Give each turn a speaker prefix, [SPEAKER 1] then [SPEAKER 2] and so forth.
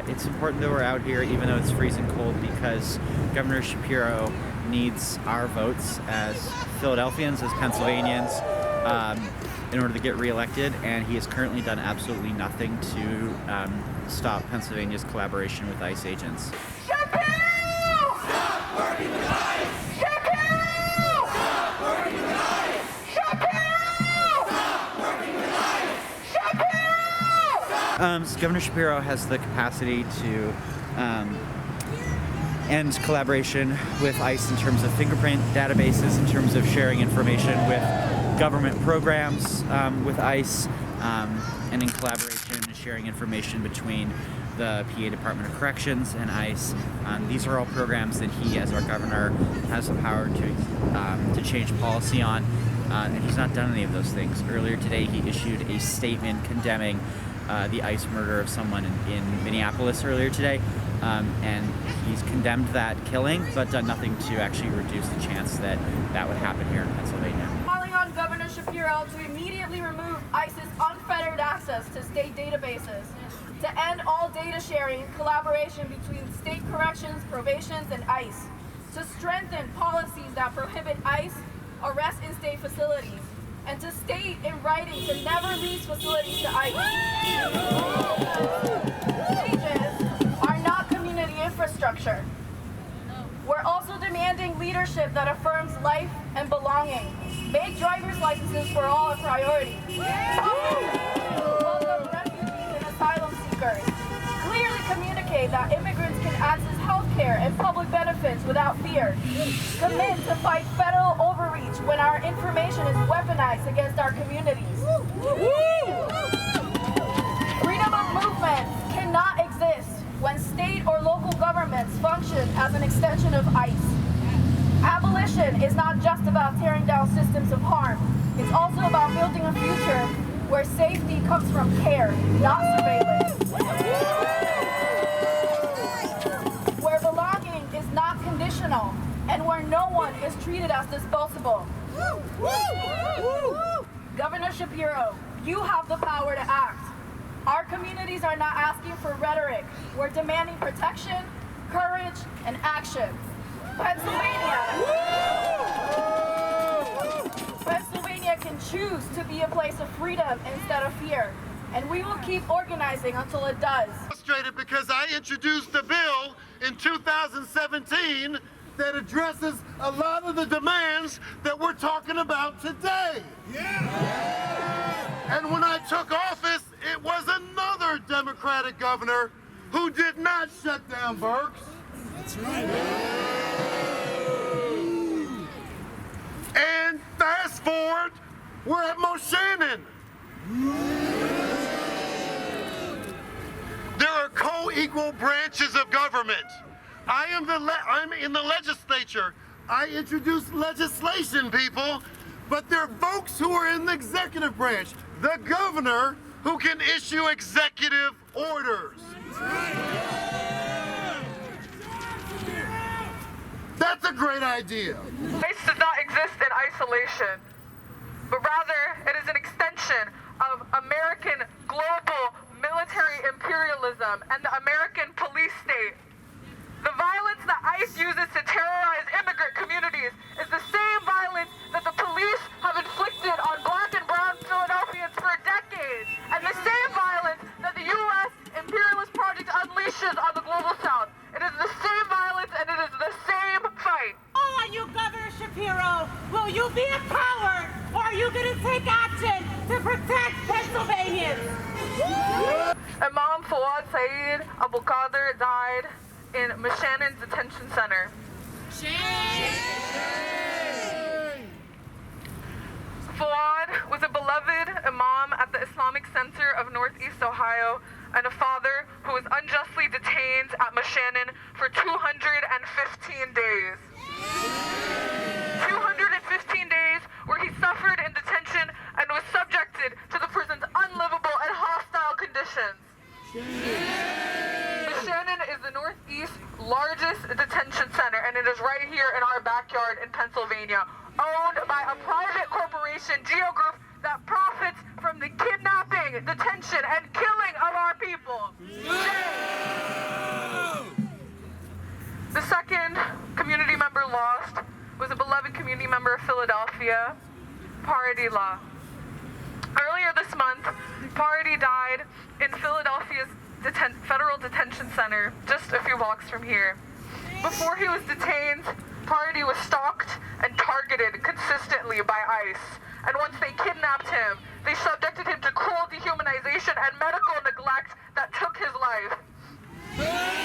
[SPEAKER 1] It's important that we're out here even though it's freezing cold because Governor Shapiro needs our votes as Philadelphians, as Pennsylvanians, in order to get reelected, and he has currently done absolutely nothing to stop Pennsylvania's collaboration with ICE agents.
[SPEAKER 2] Shapiro! Stop working with ICE! Shapiro! Stop working with ICE! Shapiro! Stop working with ICE! Shapiro!
[SPEAKER 1] So Governor Shapiro has the capacity to end collaboration with ICE in terms of fingerprint databases, in terms of sharing information with government programs with ICE, and in collaboration and sharing information between the PA Department of Corrections and ICE. These are all programs that he, as our governor, has the power to change policy on, and he's not done any of those things. Earlier today, he issued a statement condemning the ICE murder of someone in Minneapolis earlier today, and he's condemned that killing, but done nothing to actually reduce the chance that that would happen here in Pennsylvania.
[SPEAKER 3] Calling on Governor Shapiro to immediately remove ICE's unfettered access to state databases, to end all data sharing and collaboration between state corrections, probations, and ICE, to strengthen policies that prohibit ICE arrests in state facilities, and to state in writing to never lease facilities to ICE. Stages are not community infrastructure. We're also demanding leadership that affirms life and belonging. Make driver's licenses for all a priority. Welcome refugees and asylum seekers. Clearly communicate that immigrants can access health care and public benefits without fear. Commit to fight federal overreach when our information is weaponized against our communities. Freedom of movement cannot exist when state or local governments function as an extension of ICE. Abolition is not just about tearing down systems of harm. It's also about building a future where safety comes from care, not surveillance. Where belonging is not conditional, and where no one is treated as disposable. Governor Shapiro, you have the power to act. Our communities are not asking for rhetoric. We're demanding protection, courage, and action. Pennsylvania can choose to be a place of freedom instead of fear, and we will keep organizing until it does.
[SPEAKER 4] Frustrated because I introduced a bill in 2017 that addresses a lot of the demands that we're talking about today. And when I took office, it was another Democratic governor who did not shut down Burks. That's right. And fast forward, we're at Moshannon. There are co-equal branches of government. I'm in the legislature. I introduce legislation, people, but there are folks who are in the executive branch. The governor who can issue executive orders. That's a great idea.
[SPEAKER 5] ICE does not exist in isolation, but rather it is an extension of American global military imperialism and the American police state. The violence that ICE uses to terrorize immigrant communities is the same violence that the police have inflicted on black and brown Philadelphians for decades, and the same violence that the U.S. imperialist project unleashes on the global south. It is the same violence and it is the same fight.
[SPEAKER 6] Oh, are you Governor Shapiro? Will you be empowered, or are you going to take action to protect Pennsylvanians?
[SPEAKER 5] Imam Fouad Saeed Abdulkadir died in Moshannon Detention Center. Fouad was a beloved imam at the Islamic Center of Northeast Ohio and a father who was unjustly detained at Moshannon for 215 days. 215 days where he suffered in detention and was subjected to the prison's unlivable and hostile conditions. Moshannon is the Northeast's largest detention center, and it is right here in our backyard in Pennsylvania, owned by a private corporation, Geo Group, that profits from the kidnapping, detention, and killing of our people. The second community member lost was a beloved community member of Philadelphia, Parady Law. Earlier this month, Parady died in Philadelphia's Federal Detention Center, just a few blocks from here. Before he was detained, Parady was stalked and targeted consistently by ICE. And once they kidnapped him, they subjected him to cruel dehumanization and medical neglect that took his life.